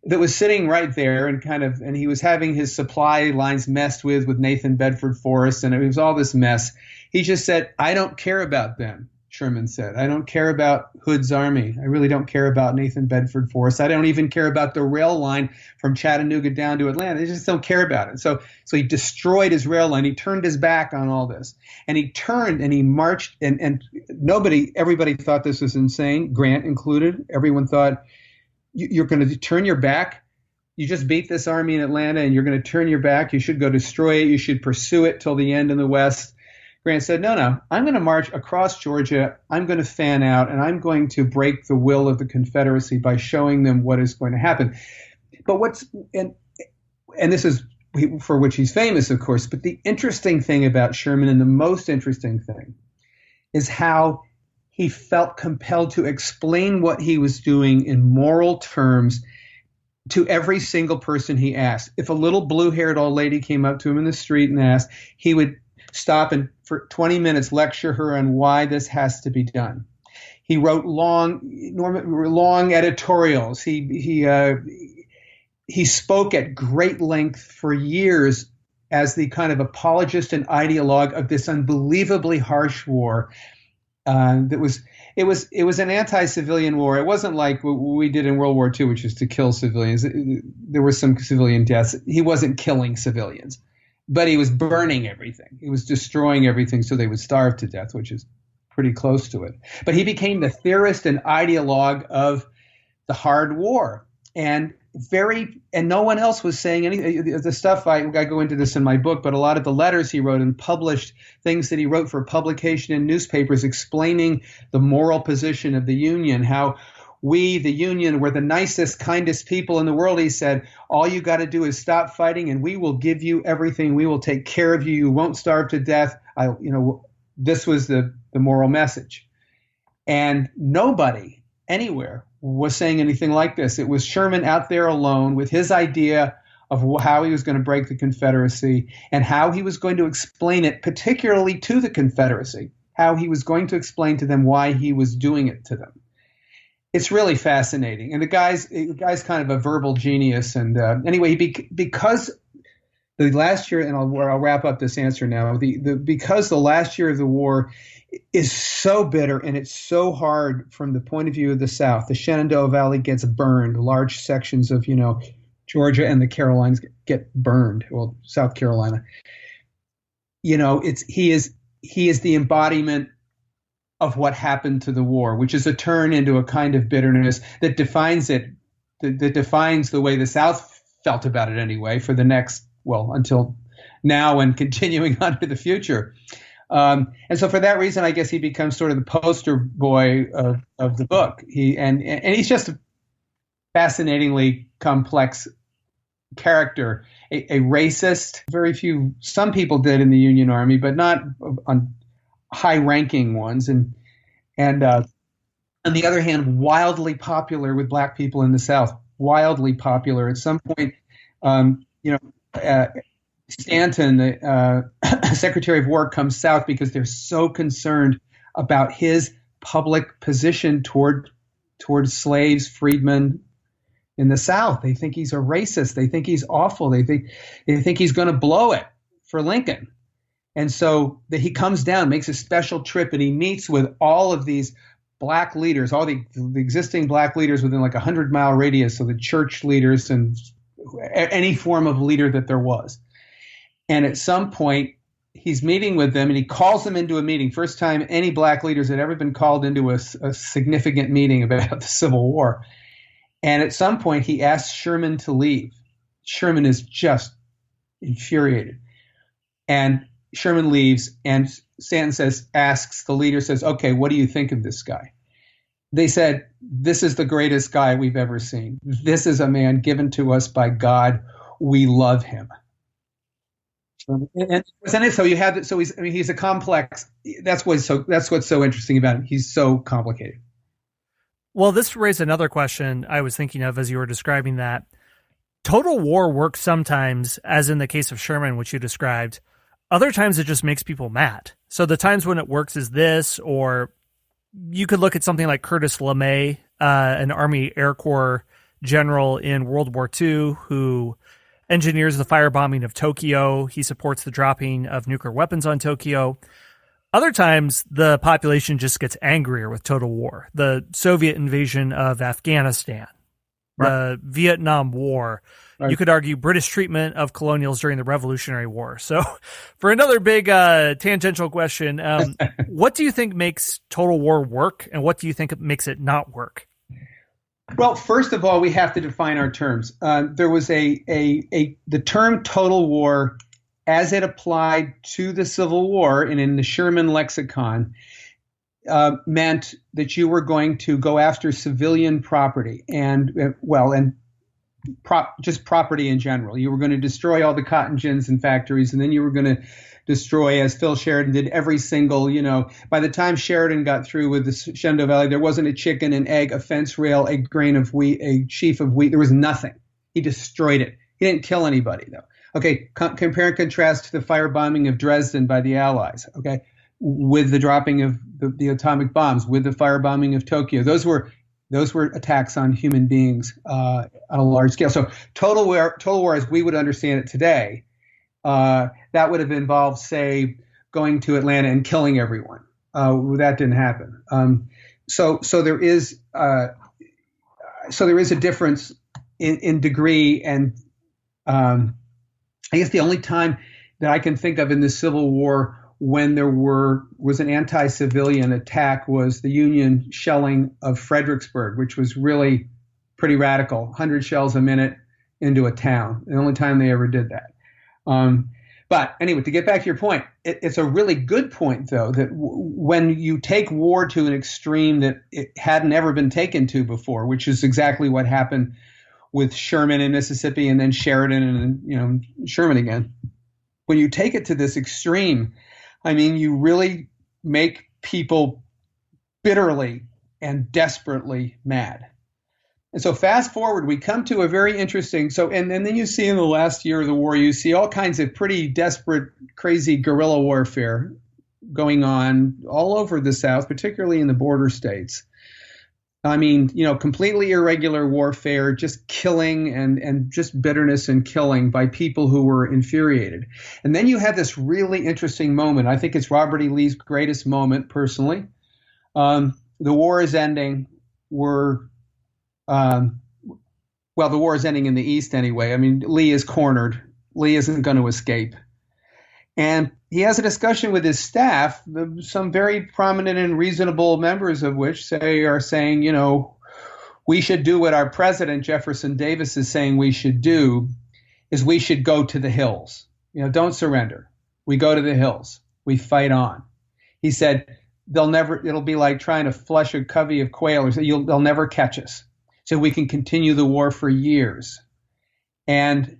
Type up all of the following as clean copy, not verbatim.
that was sitting right there and he was having his supply lines messed with Nathan Bedford Forrest, and it was all this mess. He just said, I don't care about them, Sherman said. I don't care about Hood's army. I really don't care about Nathan Bedford Forrest. I don't even care about the rail line from Chattanooga down to Atlanta. They just don't care about it. So he destroyed his rail line. He turned his back on all this. And he turned and he marched, and everybody thought this was insane, Grant included. Everyone thought, you're going to turn your back? You just beat this army in Atlanta and you're going to turn your back? You should go destroy it. You should pursue it till the end in the West. Grant said, no, I'm going to march across Georgia. I'm going to fan out, and I'm going to break the will of the Confederacy by showing them what is going to happen. But and this is for which he's famous, of course, but the interesting thing about Sherman, and the most interesting thing, is how he felt compelled to explain what he was doing in moral terms to every single person he asked. If a little blue-haired old lady came up to him in the street and asked, he would stop and for 20 minutes lecture her on why this has to be done. He wrote long editorials. He spoke at great length for years as the kind of apologist and ideologue of this unbelievably harsh war. It was an anti-civilian war. It wasn't like what we did in World War II, which is to kill civilians. There were some civilian deaths. He wasn't killing civilians, but he was burning everything. He was destroying everything so they would starve to death, which is pretty close to it. But he became the theorist and ideologue of the hard war, and no one else was saying anything. The stuff I go into this in my book, but a lot of the letters he wrote and published things that he wrote for publication in newspapers explaining the moral position of the Union, how we, the Union, were the nicest, kindest people in the world. He said, all you got to do is stop fighting and we will give you everything. We will take care of you. You won't starve to death. This was the moral message. And nobody anywhere was saying anything like this. It was Sherman out there alone with his idea of how he was going to break the Confederacy and how he was going to explain it, particularly to the Confederacy, how he was going to explain to them why he was doing it to them. It's really fascinating. And the guy's kind of a verbal genius. And anyway, because the last year, and I'll wrap up this answer now, because the last year of the war is so bitter and it's so hard from the point of view of the South. The Shenandoah Valley gets burned. Large sections of, Georgia and the Carolinas get burned. Well, South Carolina. He is the embodiment of what happened to the war, which is a turn into a kind of bitterness that defines it, that defines the way the South felt about it anyway for the next, until now and continuing on to the future. And so for that reason, I guess he becomes sort of the poster boy of the book. And he's just a fascinatingly complex character, a racist. Some people did in the Union Army, but not on high-ranking ones. And on the other hand, wildly popular with black people in the South. Wildly popular. At some point, Stanton, the Secretary of War, comes south because they're so concerned about his public position toward slaves, freedmen in the South. They think he's a racist. They think he's awful. They think he's going to blow it for Lincoln. And so he comes down, makes a special trip, and he meets with all of these black leaders, all the existing black leaders within like 100-mile radius, so the church leaders and any form of leader that there was. And at some point, he's meeting with them, and he calls them into a meeting. First time any black leaders had ever been called into a significant meeting about the Civil War. And at some point, he asks Sherman to leave. Sherman is just infuriated. And Sherman leaves, and Stanton asks the leader, says, okay, what do you think of this guy? They said, this is the greatest guy we've ever seen. This is a man given to us by God. We love him. And so you have it. So he's a complex. That's what's so interesting about him. He's so complicated. Well, this raised another question I was thinking of as you were describing that. Total war works sometimes, as in the case of Sherman, which you described. Other times it just makes people mad. So the times when it works is this, or you could look at something like Curtis LeMay, an Army Air Corps general in World War II who engineers the firebombing of Tokyo. He supports the dropping of nuclear weapons on Tokyo. Other times, the population just gets angrier with total war. The Soviet invasion of Afghanistan, the Vietnam War. Right. You could argue British treatment of colonials during the Revolutionary War. So for another big tangential question, what do you think makes total war work, and what do you think makes it not work? Well, first of all, we have to define our terms. There was the term total war as it applied to the Civil War and in the Sherman lexicon meant that you were going to go after civilian property just property in general. You were going to destroy all the cotton gins and factories, and then you were going to destroy, as Phil Sheridan did, every single, by the time Sheridan got through with the Shenandoah Valley, there wasn't a chicken, an egg, a fence rail, a grain of wheat, a sheaf of wheat. There was nothing. He destroyed it. He didn't kill anybody, though. Okay, compare and contrast to the firebombing of Dresden by the Allies, okay, with the dropping of the atomic bombs, with the firebombing of Tokyo. Those were attacks on human beings on a large scale. So total war as we would understand it today, that would have involved, say, going to Atlanta and killing everyone. That didn't happen. So there is a difference in degree, and I guess the only time that I can think of in the Civil War when there was an anti-civilian attack was the Union shelling of Fredericksburg, which was really pretty radical, 100 shells a minute into a town. The only time they ever did that. But anyway, to get back to your point, it's a really good point, though, that when you take war to an extreme that it hadn't ever been taken to before, which is exactly what happened with Sherman in Mississippi and then Sheridan and Sherman again. When you take it to this extreme, I mean, you really make people bitterly and desperately mad. And so fast forward, we come to a very interesting, and then you see in the last year of the war, you see all kinds of pretty desperate, crazy guerrilla warfare going on all over the South, particularly in the border states. I mean, completely irregular warfare, just killing and just bitterness and killing by people who were infuriated. And then you have this really interesting moment. I think it's Robert E. Lee's greatest moment, personally. The war is ending. The war is ending in the East anyway. I mean, Lee is cornered. Lee isn't going to escape. And he has a discussion with his staff, some very prominent and reasonable members of which are saying, we should do what our president, Jefferson Davis, is saying we should do, is we should go to the hills. Don't surrender. We go to the hills. We fight on. He said, it'll be like trying to flush a covey of quail. They'll never catch us. So we can continue the war for years. And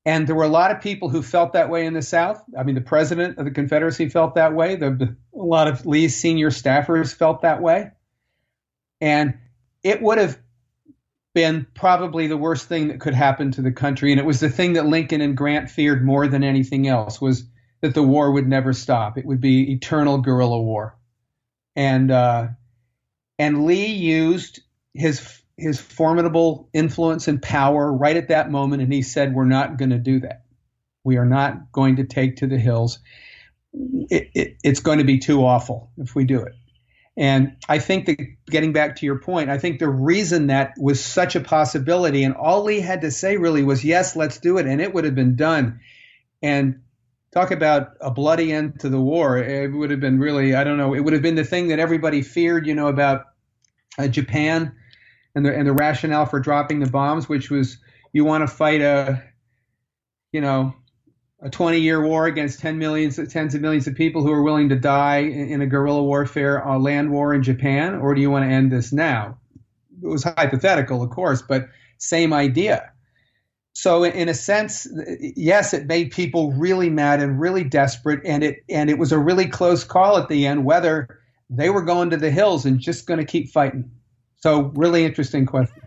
there were a lot of people who felt that way in the South. I mean, the president of the Confederacy felt that way. A lot of Lee's senior staffers felt that way. And it would have been probably the worst thing that could happen to the country. And it was the thing that Lincoln and Grant feared more than anything else, was that the war would never stop. It would be eternal guerrilla war. And Lee used his formidable influence and power right at that moment, and he said, we're not going to do that. We are not going to take to the hills. It's going to be too awful if we do it. And I think that, getting back to your point, I think the reason that was such a possibility, and all Lee had to say really was, yes, let's do it, and it would have been done. And talk about a bloody end to the war. It would have been really, I don't know, it would have been the thing that everybody feared, about Japan and the rationale for dropping the bombs, which was, you want to fight a 20-year war against tens of millions of people who are willing to die in a guerrilla warfare, a land war in Japan, or do you want to end this now? It was hypothetical, of course, but same idea. So in a sense, yes, it made people really mad and really desperate, and it was a really close call at the end whether they were going to the hills and just going to keep fighting. So really interesting question.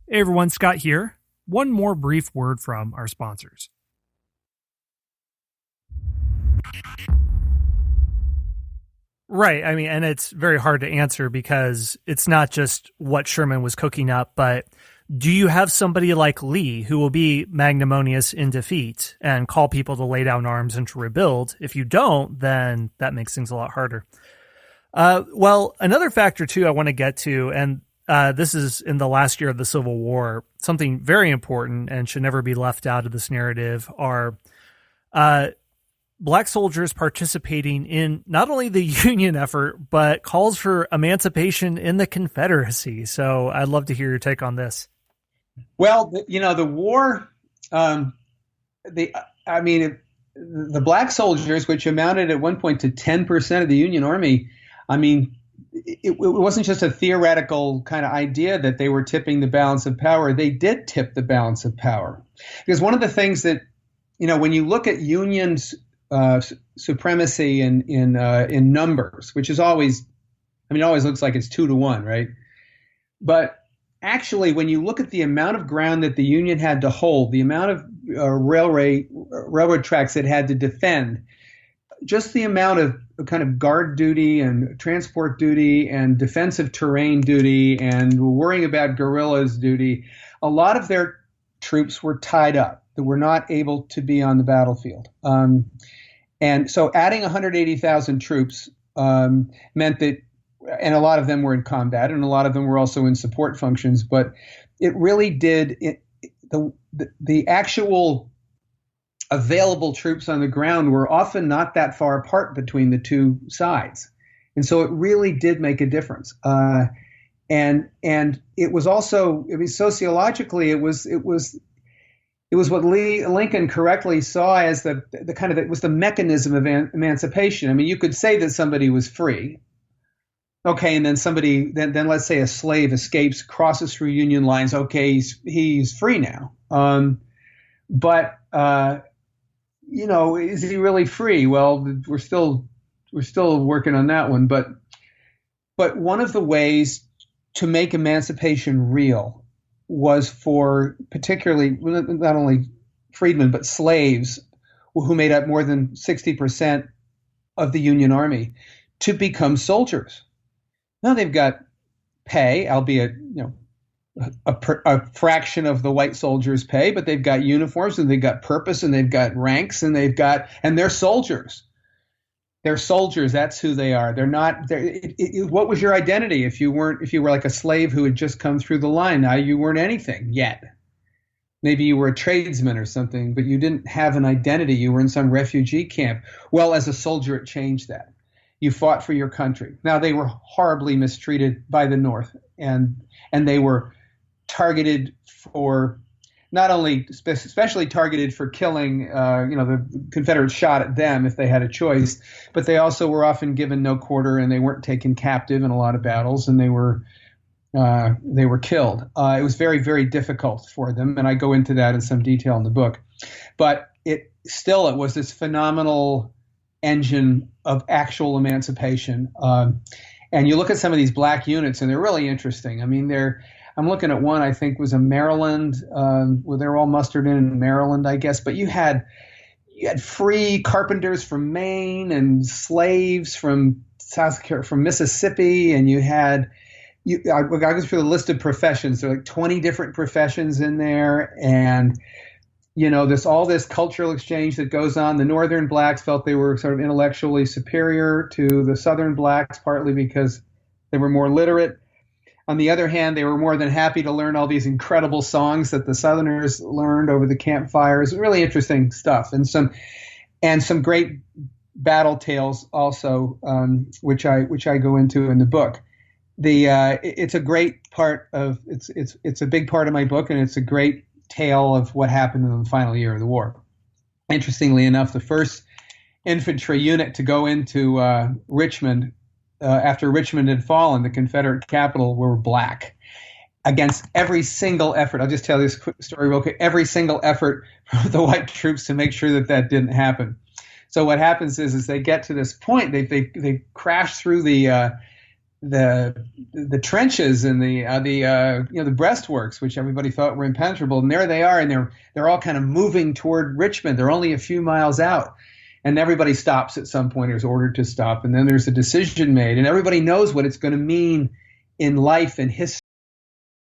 Hey everyone, Scott here. One more brief word from our sponsors. Right. I mean, and it's very hard to answer because it's not just what Sherman was cooking up, but do you have somebody like Lee who will be magnanimous in defeat and call people to lay down arms and to rebuild? If you don't, then that makes things a lot harder. Well, another factor too I want to get to, and this is in the last year of the Civil War, something very important and should never be left out of this narrative are Black soldiers participating in not only the Union effort, but calls for emancipation in the Confederacy. So I'd love to hear your take on this. Well, the war, the Black soldiers, which amounted at one point to 10% of the Union Army, I mean, it wasn't just a theoretical kind of idea that they were tipping the balance of power. They did tip the balance of power. Because one of the things that, when you look at Union's supremacy in numbers, which is always, it always looks like it's 2-1, right? But actually, when you look at the amount of ground that the Union had to hold, the amount of railroad tracks it had to defend, just the amount of kind of guard duty and transport duty and defensive terrain duty and worrying about guerrillas duty, a lot of their troops were tied up, that were not able to be on the battlefield. And so adding 180,000 troops meant that, and a lot of them were in combat and a lot of them were also in support functions, but it really did, the actual available troops on the ground were often not that far apart between the two sides. And so it really did make a difference. And it was also, sociologically, it was what Lincoln correctly saw as the kind of, it was the mechanism of emancipation. You could say that somebody was free. Okay, and then then let's say a slave escapes, crosses through Union lines. Okay, he's free now. But is he really free? Well, we're still working on that one. But one of the ways to make emancipation real was for particularly not only freedmen but slaves, who made up more than 60% of the Union Army, to become soldiers. Now they've got pay, albeit a fraction of the white soldiers' pay, but they've got uniforms and they've got purpose and they've got ranks and they're soldiers. They're soldiers. That's who they are. They're not. What was your identity if you were like a slave who had just come through the line? Now you weren't anything yet. Maybe you were a tradesman or something, but you didn't have an identity. You were in some refugee camp. Well, as a soldier, it changed that. You fought for your country. Now, they were horribly mistreated by the North, and they were targeted for not only especially targeted for killing, the Confederates shot at them if they had a choice, but they also were often given no quarter and they weren't taken captive in a lot of battles, and they were killed. It was very, very difficult for them, and I go into that in some detail in the book. But it was this phenomenal engine of actual emancipation. And you look at some of these black units, and they're really interesting. I'm looking at one I think was in Maryland, where they're all mustered in Maryland, I guess. But you had free carpenters from Maine and slaves from from Mississippi, and I go through the list of professions. There are like 20 different professions in there, and all this cultural exchange that goes on. The Northern blacks felt they were sort of intellectually superior to the Southern blacks, partly because they were more literate. On the other hand, they were more than happy to learn all these incredible songs that the Southerners learned over the campfires. Really interesting stuff, and some great battle tales also, which I go into in the book. It's a great part of it's a big part of my book, and it's a great tale of what happened in the final year of the war. Interestingly enough, the first infantry unit to go into Richmond after Richmond had fallen, the Confederate capital, were black. Against every single effort, I'll just tell this quick story real quick, every single effort from the white troops to make sure that didn't happen. So what happens is they get to this point, they crash through the trenches and the breastworks, which everybody thought were impenetrable, and there they are, and they're all kind of moving toward Richmond. They're only a few miles out, and everybody stops at some point or is ordered to stop, and then there's a decision made, and everybody knows what it's going to mean in life and history